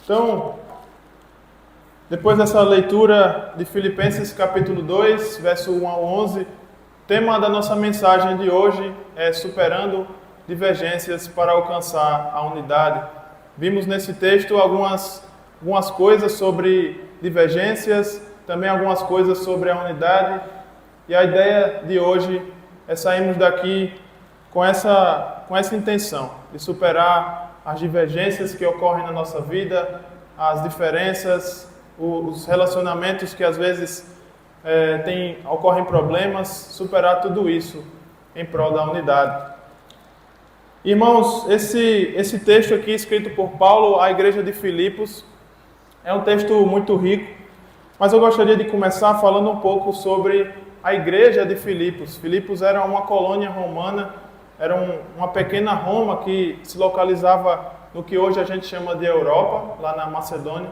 Então, depois dessa leitura de Filipenses capítulo 2, verso 1 ao 11, o tema da nossa mensagem de hoje é superando divergências para alcançar a unidade. Vimos nesse texto algumas coisas sobre divergências, também algumas coisas sobre a unidade, e a ideia de hoje é sairmos daqui com essa intenção de superar as divergências que ocorrem na nossa vida, as diferenças, os relacionamentos que às vezes ocorrem problemas, superar tudo isso em prol da unidade. Irmãos, esse texto aqui escrito por Paulo à igreja de Filipos é um texto muito rico, mas eu gostaria de começar falando um pouco sobre a igreja de Filipos. Filipos era uma colônia romana, era uma pequena Roma que se localizava no que hoje a gente chama de Europa, lá na Macedônia.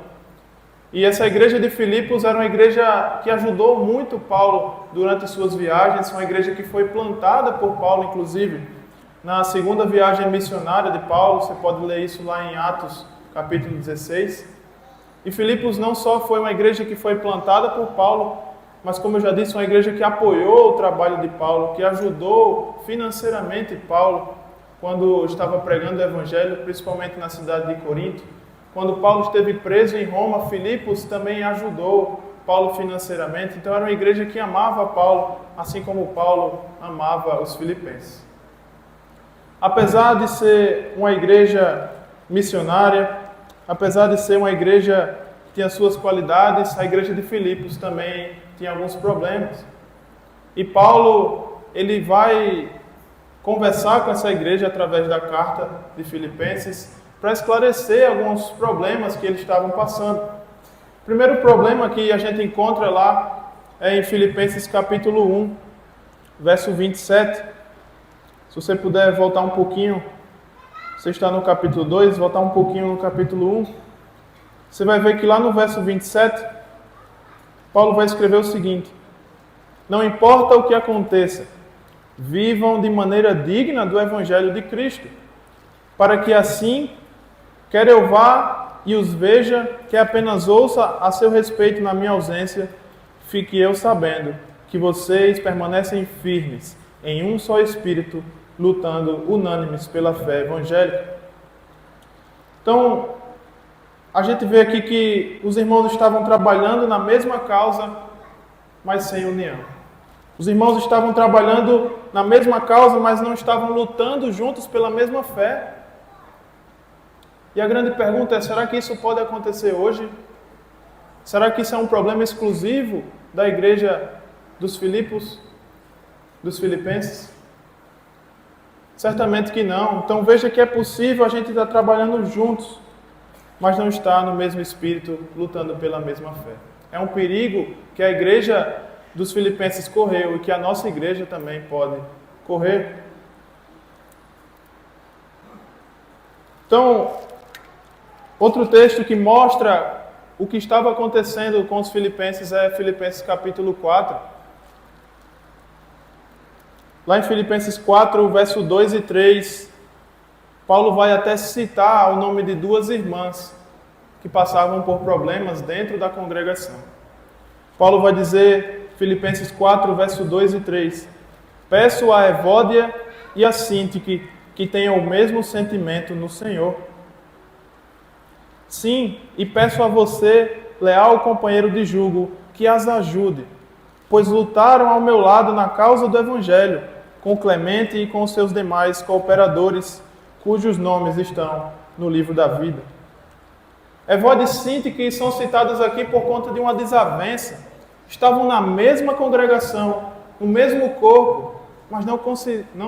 E essa igreja de Filipos era uma igreja que ajudou muito Paulo durante suas viagens, uma igreja que foi plantada por Paulo, inclusive, na segunda viagem missionária de Paulo. Você pode ler isso lá em Atos, capítulo 16. E Filipos não só foi uma igreja que foi plantada por Paulo, mas, como eu já disse, uma igreja que apoiou o trabalho de Paulo, que ajudou financeiramente Paulo quando estava pregando o evangelho, principalmente na cidade de Corinto. Quando Paulo esteve preso em Roma, Filipos também ajudou Paulo financeiramente. Então era uma igreja que amava Paulo, assim como Paulo amava os filipenses. Apesar de ser uma igreja missionária, apesar de ser uma igreja que tinha suas qualidades, a igreja de Filipos também tinha alguns problemas. E Paulo, ele vai conversar com essa igreja através da carta de Filipenses para esclarecer alguns problemas que eles estavam passando. O primeiro problema que a gente encontra lá é em Filipenses capítulo 1, verso 27. Se você puder voltar um pouquinho, você está no capítulo 2, voltar um pouquinho no capítulo 1, você vai ver que lá no verso 27, Paulo vai escrever o seguinte: não importa o que aconteça, vivam de maneira digna do Evangelho de Cristo, para que assim, quer eu vá e os veja, quer apenas ouça a seu respeito na minha ausência, fique eu sabendo que vocês permanecem firmes em um só espírito, lutando unânimes pela fé evangélica. Então, a gente vê aqui que os irmãos estavam trabalhando na mesma causa, mas sem união. Os irmãos estavam trabalhando na mesma causa, mas não estavam lutando juntos pela mesma fé. E a grande pergunta é, será que isso pode acontecer hoje? Será que isso é um problema exclusivo da igreja dos Filipos, dos filipenses? Certamente que não. Então veja que é possível a gente estar trabalhando juntos, mas não estar no mesmo espírito, lutando pela mesma fé. É um perigo que a igreja dos filipenses correu e que a nossa igreja também pode correr. Então, outro texto que mostra o que estava acontecendo com os filipenses é Filipenses capítulo 4. Lá em Filipenses 4, verso 2 e 3, Paulo vai até citar o nome de duas irmãs que passavam por problemas dentro da congregação. Paulo vai dizer, Filipenses 4, verso 2 e 3, peço a Evódia e a Síntique que tenham o mesmo sentimento no Senhor. Sim, e peço a você, leal companheiro de jugo, que as ajude, pois lutaram ao meu lado na causa do Evangelho, com Clemente e com seus demais cooperadores, cujos nomes estão no livro da vida. Evódia e Síntique são citadas aqui por conta de uma desavença. Estavam na mesma congregação, no mesmo corpo, mas não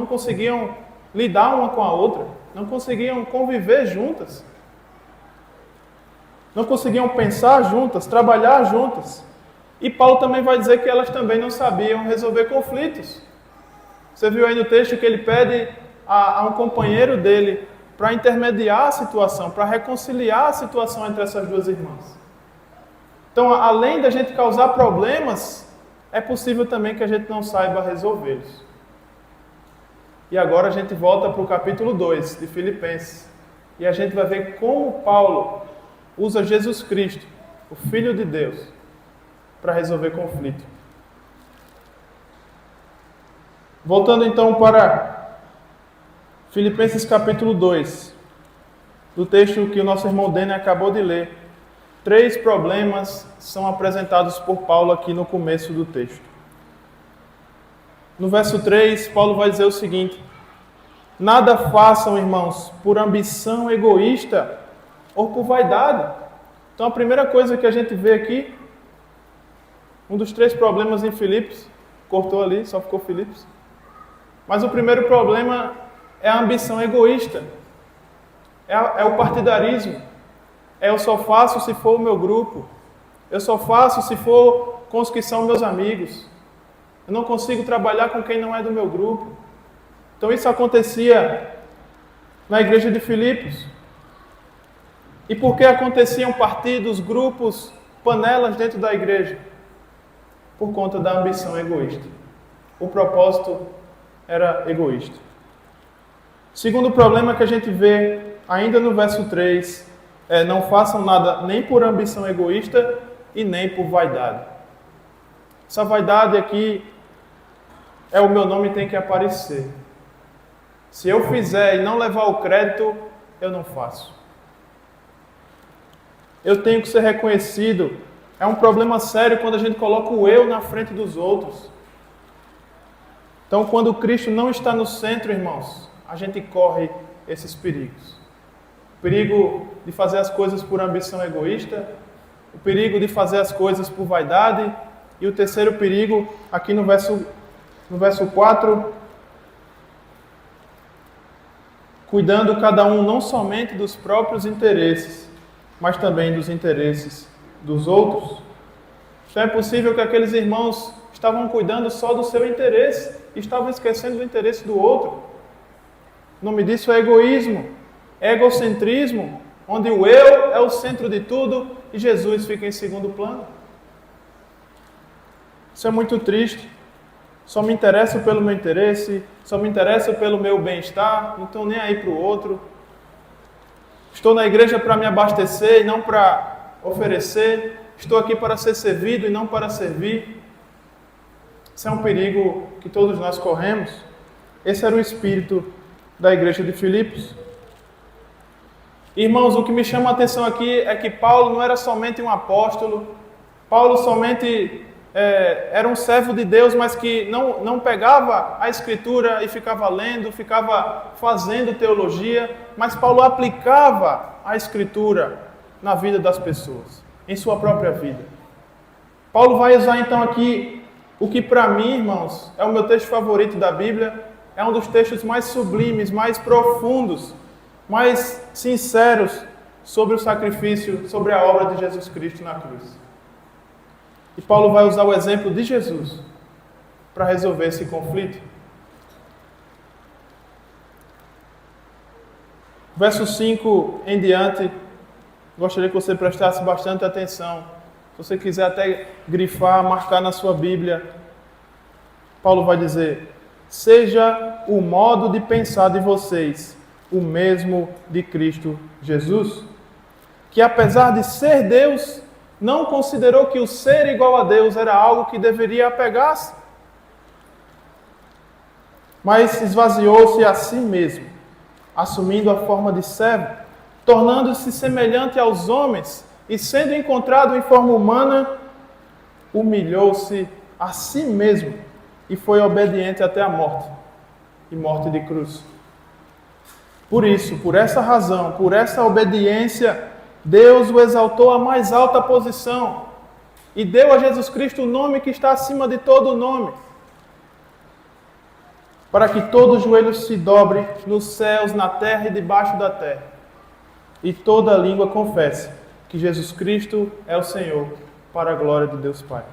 conseguiam lidar uma com a outra, não conseguiam conviver juntas, não conseguiam pensar juntas, trabalhar juntas. E Paulo também vai dizer que elas também não sabiam resolver conflitos. Você viu aí no texto que ele pede a um companheiro dele para intermediar a situação, para reconciliar a situação entre essas duas irmãs. Então, além da gente causar problemas, é possível também que a gente não saiba resolvê-los. E agora a gente volta para o capítulo 2 de Filipenses. E a gente vai ver como Paulo usa Jesus Cristo, o Filho de Deus, para resolver conflito. Voltando então para Filipenses capítulo 2, do texto que o nosso irmão Dene acabou de ler. 3 problemas são apresentados por Paulo aqui no começo do texto. No verso 3, Paulo vai dizer o seguinte: nada façam, irmãos, por ambição egoísta ou por vaidade. Então a primeira coisa que a gente vê aqui, um dos 3 problemas em Filipos, cortou ali, só ficou Filipos. Mas o primeiro problema é a ambição egoísta, é o partidarismo, eu só faço se for o meu grupo, eu só faço se for com os que são meus amigos, eu não consigo trabalhar com quem não é do meu grupo. Então isso acontecia na igreja de Filipos. E por que aconteciam partidos, grupos, panelas dentro da igreja? Por conta da ambição egoísta. O propósito era egoísta. Segundo problema que a gente vê ainda no verso 3, não façam nada nem por ambição egoísta e nem por vaidade. Essa vaidade aqui é o meu nome tem que aparecer. Se eu fizer e não levar o crédito, eu não faço. Eu tenho que ser reconhecido. É um problema sério quando a gente coloca o eu na frente dos outros. Então, quando Cristo não está no centro, irmãos, a gente corre esses perigos. O perigo de fazer as coisas por ambição egoísta, o perigo de fazer as coisas por vaidade, e o terceiro perigo, aqui no verso 4, cuidando cada um não somente dos próprios interesses, mas também dos interesses dos outros. Então é possível que aqueles irmãos estavam cuidando só do seu interesse e estavam esquecendo do interesse do outro. O nome disso é egoísmo, egocentrismo, onde o eu é o centro de tudo e Jesus fica em segundo plano. Isso é muito triste. Só me interesso pelo meu interesse, só me interesso pelo meu bem-estar, não estou nem aí para o outro. Estou na igreja para me abastecer e não para oferecer. Estou aqui para ser servido e não para servir. Isso é um perigo que todos nós corremos. Esse era o espírito da igreja de Filipos. Irmãos, o que me chama a atenção aqui é que Paulo não era somente um apóstolo. Paulo somente era um servo de Deus, mas que não pegava a Escritura e ficava lendo, ficava fazendo teologia, mas Paulo aplicava a Escritura na vida das pessoas, em sua própria vida. Paulo vai usar então aqui o que para mim, irmãos, é o meu texto favorito da Bíblia, é um dos textos mais sublimes, mais profundos, mais sinceros sobre o sacrifício, sobre a obra de Jesus Cristo na cruz. E Paulo vai usar o exemplo de Jesus para resolver esse conflito. Verso 5 em diante, gostaria que você prestasse bastante atenção. Se você quiser até grifar, marcar na sua Bíblia, Paulo vai dizer: seja o modo de pensar de vocês o mesmo de Cristo Jesus, que apesar de ser Deus, não considerou que o ser igual a Deus era algo que deveria apegar-se, mas esvaziou-se a si mesmo, assumindo a forma de servo, tornando-se semelhante aos homens e, sendo encontrado em forma humana, humilhou-se a si mesmo e foi obediente até a morte, e morte de cruz. Por isso, por essa razão, por essa obediência, Deus o exaltou à mais alta posição e deu a Jesus Cristo o nome que está acima de todo nome, para que todo joelho se dobre nos céus, na terra e debaixo da terra, e toda língua confesse que Jesus Cristo é o Senhor, para a glória de Deus Pai.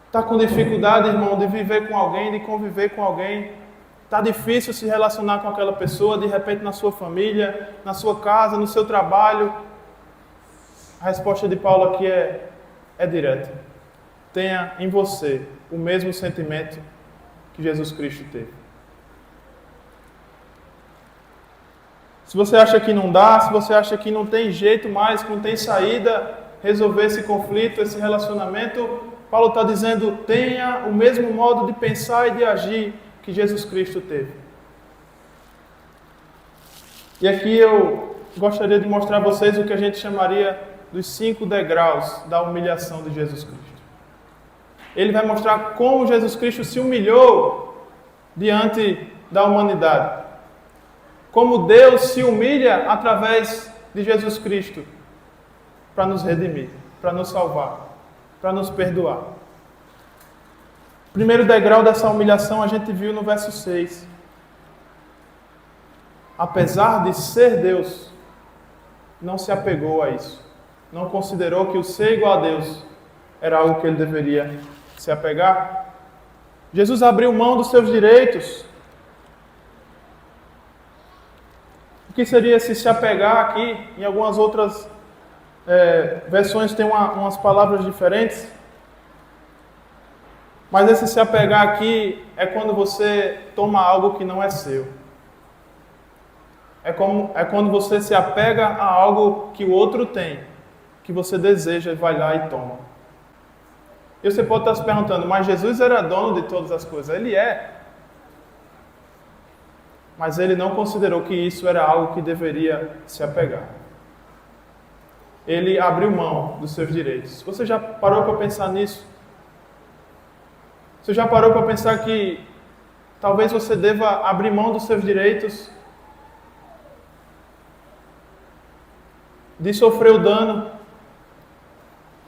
Está com dificuldade, irmão, de viver com alguém, de conviver com alguém? Está difícil se relacionar com aquela pessoa, de repente na sua família, na sua casa, no seu trabalho? A resposta de Paulo aqui é direta. Tenha em você o mesmo sentimento que Jesus Cristo teve. Se você acha que não dá, se você acha que não tem jeito mais, que não tem saída, resolver esse conflito, esse relacionamento, Paulo está dizendo, tenha o mesmo modo de pensar e de agir que Jesus Cristo teve. E aqui eu gostaria de mostrar a vocês o que a gente chamaria dos 5 degraus da humilhação de Jesus Cristo. Ele vai mostrar como Jesus Cristo se humilhou diante da humanidade. Como Deus se humilha através de Jesus Cristo para nos redimir, para nos salvar, para nos perdoar. O primeiro degrau dessa humilhação a gente viu no verso 6. Apesar de ser Deus, não se apegou a isso. Não considerou que o ser igual a Deus era algo que ele deveria se apegar. Jesus abriu mão dos seus direitos. O que seria se apegar aqui? Em algumas outras versões tem umas palavras diferentes. Mas esse se apegar aqui é quando você toma algo que não é seu. É quando você se apega a algo que o outro tem, que você deseja e vai lá e toma. E você pode estar se perguntando, mas Jesus era dono de todas as coisas. Ele é. Mas ele não considerou que isso era algo que deveria se apegar. Ele abriu mão dos seus direitos. Você já parou para pensar nisso? Você já parou para pensar que talvez você deva abrir mão dos seus direitos de sofrer o dano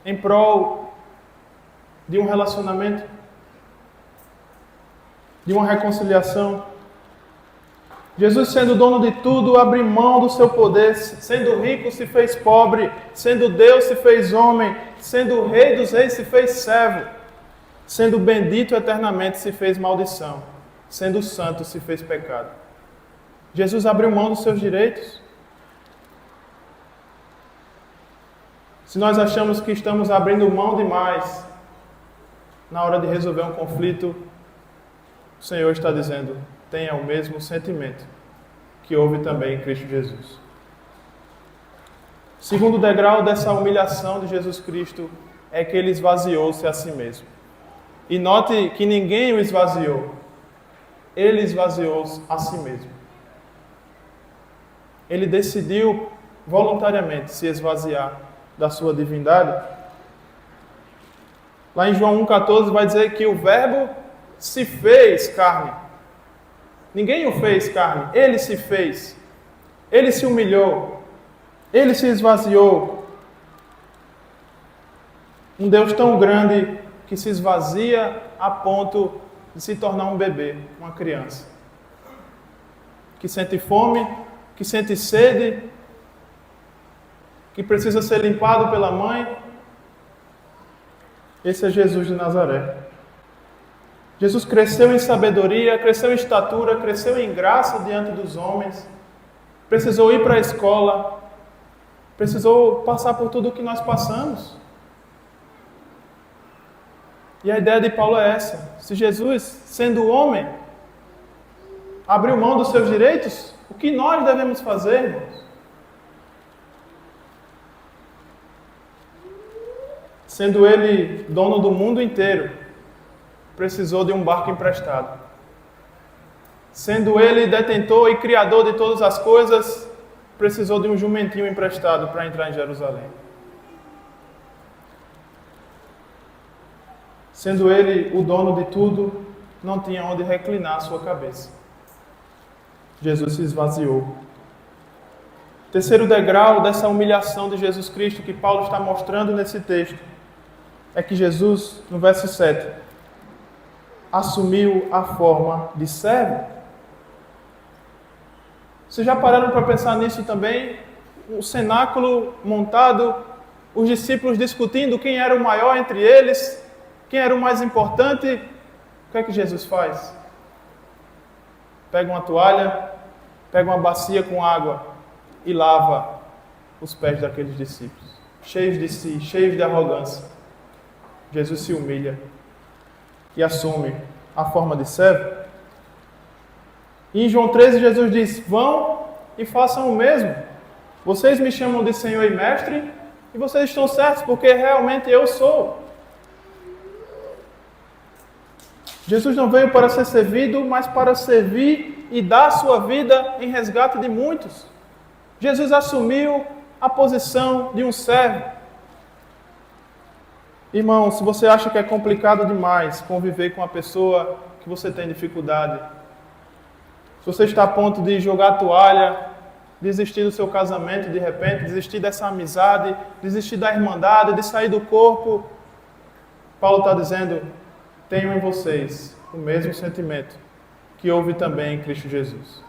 em prol de um relacionamento, de uma reconciliação? Jesus, sendo dono de tudo, abriu mão do seu poder, sendo rico se fez pobre, sendo Deus se fez homem, sendo rei dos reis se fez servo, sendo bendito eternamente se fez maldição, sendo santo se fez pecado. Jesus abriu mão dos seus direitos. Se nós achamos que estamos abrindo mão demais na hora de resolver um conflito, o Senhor está dizendo, tenha o mesmo sentimento que houve também em Cristo Jesus. O segundo degrau dessa humilhação de Jesus Cristo é que ele esvaziou-se a si mesmo. E note que ninguém o esvaziou. Ele esvaziou-se a si mesmo. Ele decidiu voluntariamente se esvaziar da sua divindade. Lá em João 1,14 vai dizer que o Verbo se fez carne. Ninguém o fez carne, ele se fez. Ele se humilhou. Ele se esvaziou. Um Deus tão grande que se esvazia a ponto de se tornar um bebê, uma criança. Que sente fome, que sente sede, que precisa ser limpado pela mãe. Esse é Jesus de Nazaré. Jesus cresceu em sabedoria, cresceu em estatura, cresceu em graça diante dos homens. Precisou ir para a escola. Precisou passar por tudo o que nós passamos. E a ideia de Paulo é essa. Se Jesus, sendo homem, abriu mão dos seus direitos, o que nós devemos fazer, irmãos? Sendo ele dono do mundo inteiro, precisou de um barco emprestado. Sendo ele detentor e criador de todas as coisas, precisou de um jumentinho emprestado para entrar em Jerusalém. Sendo ele o dono de tudo, não tinha onde reclinar a sua cabeça. Jesus se esvaziou. Terceiro degrau dessa humilhação de Jesus Cristo que Paulo está mostrando nesse texto é que Jesus, no verso 7, assumiu a forma de servo. Vocês já pararam para pensar nisso também? O cenáculo montado, os discípulos discutindo quem era o maior entre eles, quem era o mais importante. O que é que Jesus faz? Pega uma toalha, pega uma bacia com água e lava os pés daqueles discípulos, cheios de si, cheios de arrogância. Jesus se humilha e assume a forma de servo. E em João 13, Jesus diz, vão e façam o mesmo. Vocês me chamam de Senhor e Mestre, e vocês estão certos, porque realmente eu sou. Jesus não veio para ser servido, mas para servir e dar sua vida em resgate de muitos. Jesus assumiu a posição de um servo. Irmão, se você acha que é complicado demais conviver com uma pessoa que você tem dificuldade, se você está a ponto de jogar a toalha, desistir do seu casamento de repente, desistir dessa amizade, desistir da irmandade, de sair do corpo, Paulo está dizendo: tenham em vocês o mesmo sentimento que houve também em Cristo Jesus.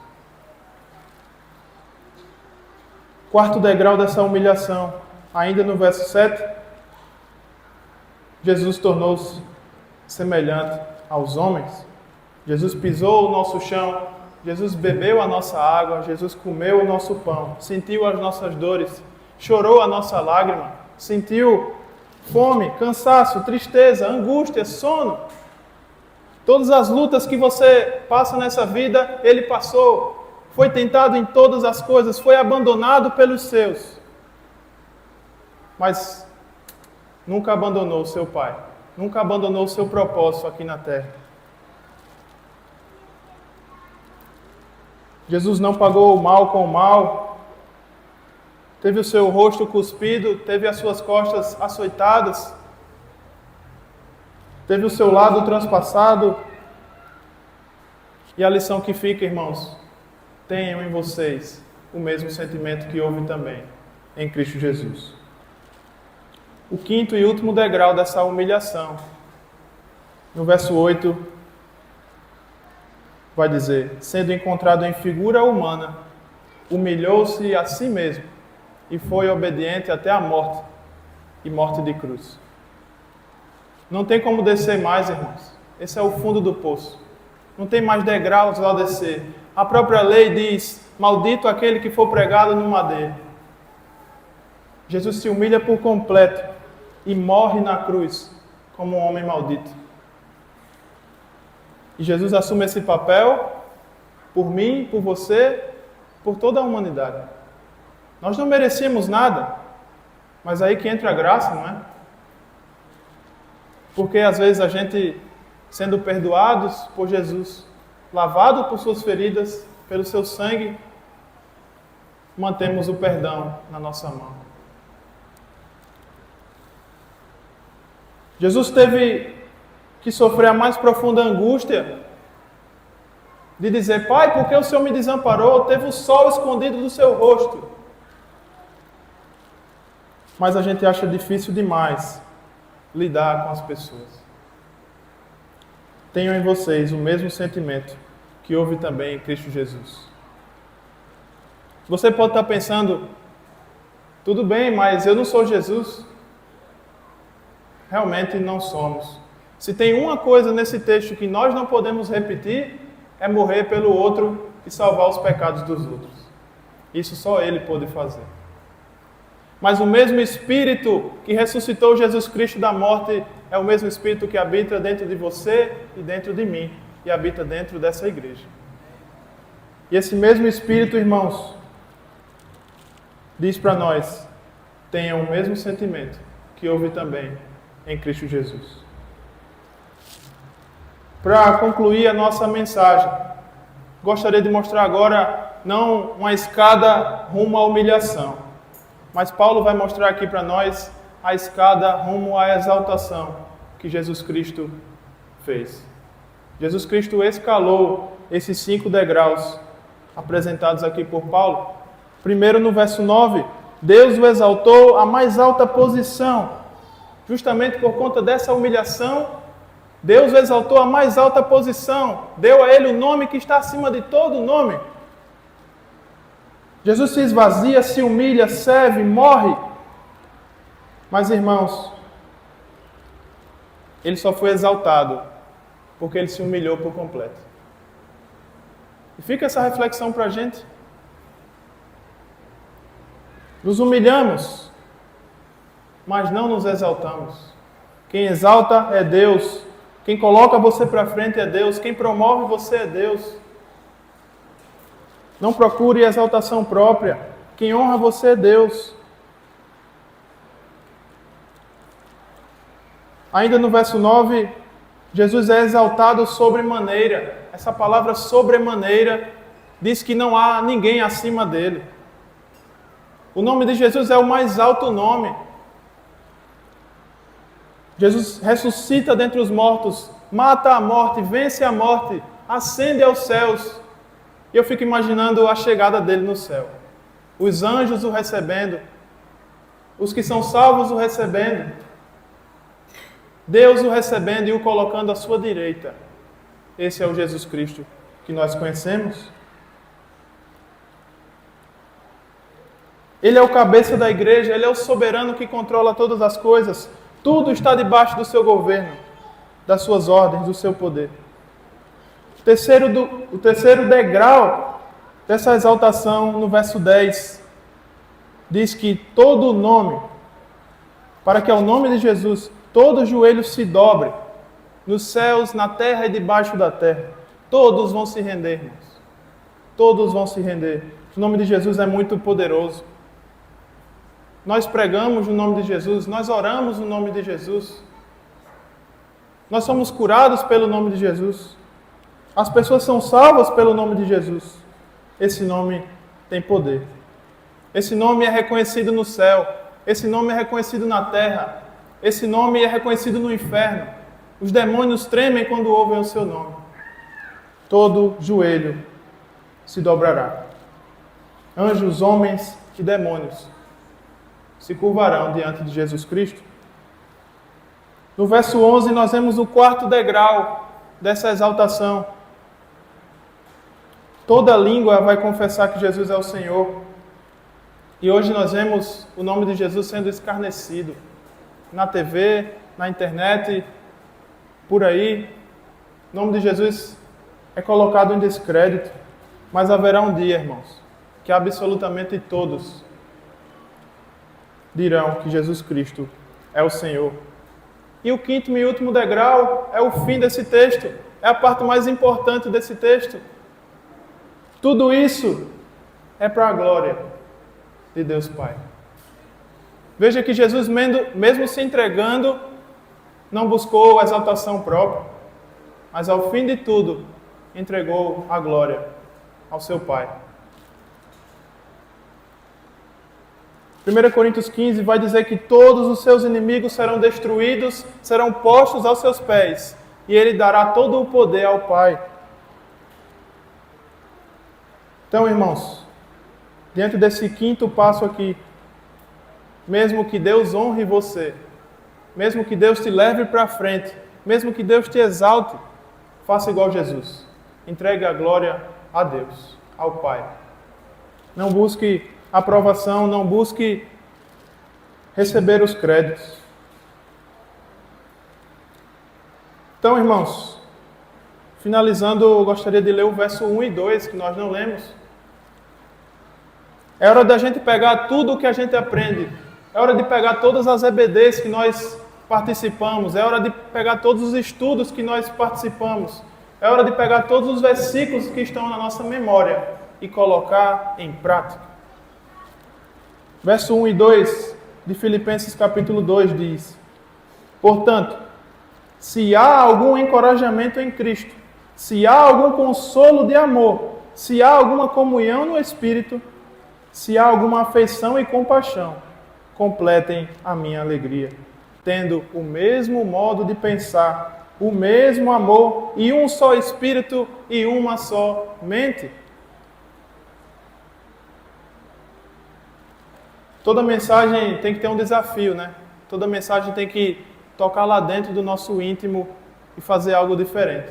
Quarto degrau dessa humilhação, ainda no verso 7, Jesus tornou-se semelhante aos homens. Jesus pisou o nosso chão, Jesus bebeu a nossa água, Jesus comeu o nosso pão, sentiu as nossas dores, chorou a nossa lágrima, sentiu fome, cansaço, tristeza, angústia, sono. Todas as lutas que você passa nessa vida, Ele passou. Foi tentado em todas as coisas, foi abandonado pelos seus. Mas nunca abandonou o seu Pai, nunca abandonou o seu propósito aqui na terra. Jesus não pagou o mal com o mal, teve o seu rosto cuspido, teve as suas costas açoitadas, teve o seu lado transpassado. E a lição que fica, irmãos, tenham em vocês o mesmo sentimento que houve também em Cristo Jesus. O quinto e último degrau dessa humilhação, no verso 8, vai dizer: sendo encontrado em figura humana, humilhou-se a si mesmo e foi obediente até a morte, e morte de cruz. Não tem como descer mais, irmãos. Esse é o fundo do poço. Não tem mais degraus ao descer. A própria lei diz: maldito aquele que for pregado no madeiro. Jesus se humilha por completo e morre na cruz como um homem maldito. E Jesus assume esse papel por mim, por você, por toda a humanidade. Nós não merecíamos nada, mas aí que entra a graça, não é? Porque às vezes a gente, sendo perdoados por Jesus, lavado por suas feridas, pelo seu sangue, mantemos o perdão na nossa mão. Jesus teve que sofrer a mais profunda angústia de dizer: Pai, por que o Senhor me desamparou? Teve o sol escondido do seu rosto. Mas a gente acha difícil demais lidar com as pessoas. Tenham em vocês o mesmo sentimento que houve também em Cristo Jesus. Você pode estar pensando: tudo bem, mas eu não sou Jesus. Realmente não somos. Se tem uma coisa nesse texto que nós não podemos repetir, é morrer pelo outro e salvar os pecados dos outros. Isso só Ele pôde fazer. Mas o mesmo Espírito que ressuscitou Jesus Cristo da morte é o mesmo Espírito que habita dentro de você e dentro de mim, e habita dentro dessa igreja. E esse mesmo Espírito, irmãos, diz para nós: tenham o mesmo sentimento que houve também em Cristo Jesus. Para concluir a nossa mensagem, gostaria de mostrar agora não uma escada rumo à humilhação, mas Paulo vai mostrar aqui para nós a escada rumo à exaltação que Jesus Cristo fez. Jesus Cristo escalou esses 5 degraus apresentados aqui por Paulo. Primeiro, no verso 9, Deus o exaltou à mais alta posição. Justamente por conta dessa humilhação, Deus o exaltou à mais alta posição, deu a ele o nome que está acima de todo nome. Jesus se esvazia, se humilha, serve, morre. Mas, irmãos, ele só foi exaltado porque ele se humilhou por completo. E fica essa reflexão para a gente. Nos humilhamos, mas não nos exaltamos. Quem exalta é Deus. Quem coloca você para frente é Deus. Quem promove você é Deus. Não procure exaltação própria. Quem honra você é Deus. Ainda no verso 9, Jesus é exaltado sobremaneira. Essa palavra sobremaneira diz que não há ninguém acima dele. O nome de Jesus é o mais alto nome. Jesus ressuscita dentre os mortos, mata a morte, vence a morte, ascende aos céus. E eu fico imaginando a chegada dele no céu. Os anjos o recebendo, os que são salvos o recebendo, Deus o recebendo e o colocando à sua direita. Esse é o Jesus Cristo que nós conhecemos. Ele é o cabeça da igreja, ele é o soberano que controla todas as coisas. Tudo está debaixo do seu governo, das suas ordens, do seu poder. O terceiro degrau dessa exaltação, no verso 10, diz que todo nome, para que ao nome de Jesus todo joelho se dobre, nos céus, na terra e debaixo da terra. Todos vão se render, irmãos. Todos vão se render. O nome de Jesus é muito poderoso. Nós pregamos no nome de Jesus, nós oramos no nome de Jesus. Nós somos curados pelo nome de Jesus. As pessoas são salvas pelo nome de Jesus. Esse nome tem poder. Esse nome é reconhecido no céu. Esse nome é reconhecido na terra. Esse nome é reconhecido no inferno. Os demônios tremem quando ouvem o seu nome. Todo joelho se dobrará. Anjos, homens e demônios se curvarão diante de Jesus Cristo. No verso 11, nós vemos o quarto degrau dessa exaltação. Toda língua vai confessar que Jesus é o Senhor. E hoje nós vemos o nome de Jesus sendo escarnecido. Na TV, na internet, por aí. O nome de Jesus é colocado em descrédito. Mas haverá um dia, irmãos, que absolutamente todos dirão que Jesus Cristo é o Senhor. E o quinto e último degrau é o fim desse texto. É a parte mais importante desse texto. Tudo isso é para a glória de Deus Pai. Veja que Jesus, mesmo se entregando, não buscou exaltação própria, mas ao fim de tudo, entregou a glória ao seu Pai. 1 Coríntios 15 vai dizer que todos os seus inimigos serão destruídos, serão postos aos seus pés, e ele dará todo o poder ao Pai. Então, irmãos, diante desse quinto passo aqui, mesmo que Deus honre você, mesmo que Deus te leve para frente, mesmo que Deus te exalte, faça igual Jesus. Entregue a glória a Deus, ao Pai. Não busque aprovação, não busque receber os créditos. Então, irmãos, finalizando, eu gostaria de ler o verso 1 e 2, que nós não lemos. É hora da gente pegar tudo o que a gente aprende. É hora de pegar todas as EBDs que nós participamos. É hora de pegar todos os estudos que nós participamos. É hora de pegar todos os versículos que estão na nossa memória e colocar em prática. Verso 1 e 2 de Filipenses capítulo 2 diz: portanto, se há algum encorajamento em Cristo, se há algum consolo de amor, se há alguma comunhão no Espírito, se há alguma afeição e compaixão, completem a minha alegria, tendo o mesmo modo de pensar, o mesmo amor e um só Espírito e uma só mente. Toda mensagem tem que ter um desafio, né? Toda mensagem tem que tocar lá dentro do nosso íntimo e fazer algo diferente.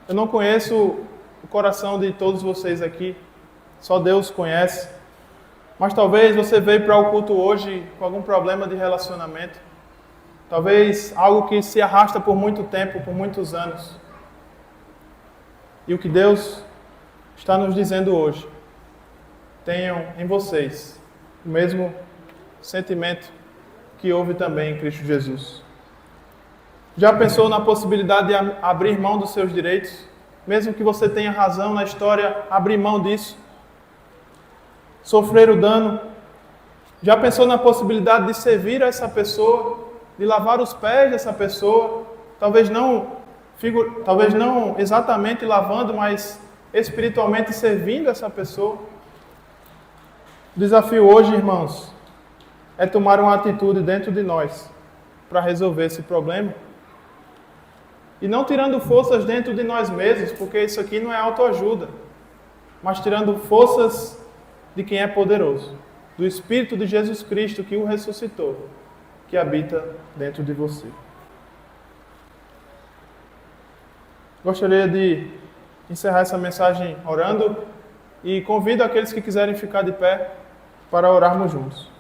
Eu não conheço o coração de todos vocês aqui, só Deus conhece. Mas talvez você veio para o culto hoje com algum problema de relacionamento. Talvez algo que se arrasta por muito tempo, por muitos anos. E o que Deus está nos dizendo hoje: tenham em vocês o mesmo sentimento que houve também em Cristo Jesus. Já pensou na possibilidade de abrir mão dos seus direitos? mesmo que você tenha razão na história, abrir mão disso. Sofrer o dano. Já pensou na possibilidade de servir a essa pessoa, de lavar os pés dessa pessoa? Talvez não exatamente lavando, mas espiritualmente servindo essa pessoa. O desafio hoje, irmãos, é tomar uma atitude dentro de nós para resolver esse problema. E não tirando forças dentro de nós mesmos, porque isso aqui não é autoajuda, mas tirando forças de quem é poderoso, do Espírito de Jesus Cristo que o ressuscitou, que habita dentro de você. Gostaria de encerrar essa mensagem orando e convido aqueles que quiserem ficar de pé para orarmos juntos.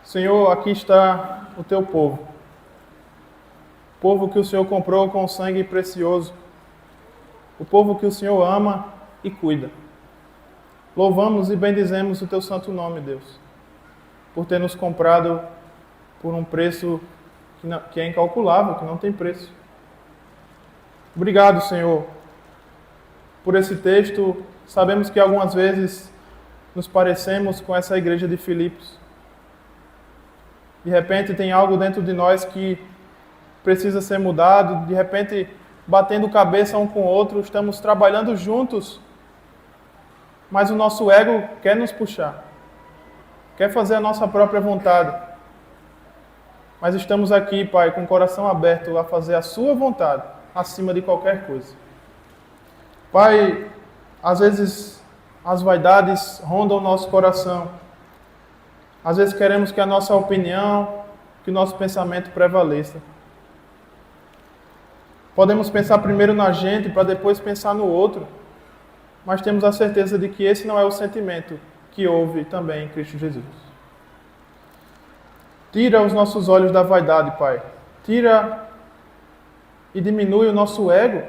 Senhor, aqui está o teu povo. Povo que o Senhor comprou com sangue precioso. O povo que o Senhor ama e cuida. Louvamos e bendizemos o teu santo nome, Deus, por ter nos comprado por um preço que é incalculável, que não tem preço. Obrigado, Senhor, por esse texto. Sabemos que algumas vezes nos parecemos com essa igreja de Filipos. De repente tem algo dentro de nós que precisa ser mudado, de repente batendo cabeça um com o outro, estamos trabalhando juntos, mas o nosso ego quer nos puxar, quer fazer a nossa própria vontade. Mas estamos aqui, Pai, com o coração aberto a fazer a sua vontade, acima de qualquer coisa. Pai, às vezes as vaidades rondam o nosso coração. Às vezes queremos que a nossa opinião, que o nosso pensamento prevaleça. Podemos pensar primeiro na gente para depois pensar no outro, mas temos a certeza de que esse não é o sentimento que houve também em Cristo Jesus. Tira os nossos olhos da vaidade, Pai. Tira e diminui o nosso ego,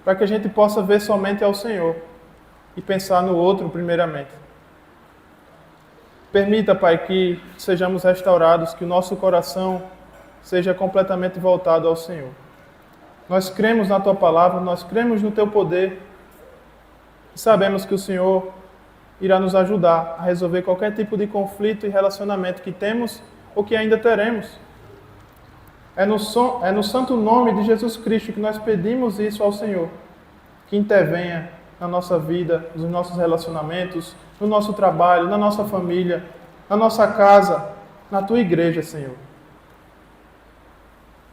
para que a gente possa ver somente ao Senhor e pensar no outro primeiramente. Permita, Pai, que sejamos restaurados, que o nosso coração seja completamente voltado ao Senhor. Nós cremos na Tua Palavra, nós cremos no Teu poder e sabemos que o Senhor irá nos ajudar a resolver qualquer tipo de conflito e relacionamento que temos ou que ainda teremos. É no santo nome de Jesus Cristo que nós pedimos isso ao Senhor, que intervenha na nossa vida, nos nossos relacionamentos, no nosso trabalho, na nossa família, na nossa casa, na Tua igreja, Senhor.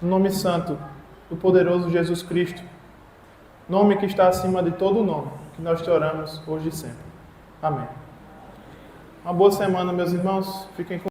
No nome santo do poderoso Jesus Cristo, nome que está acima de todo nome, que nós te oramos hoje e sempre. Amém. Uma boa semana, meus irmãos. Fiquem com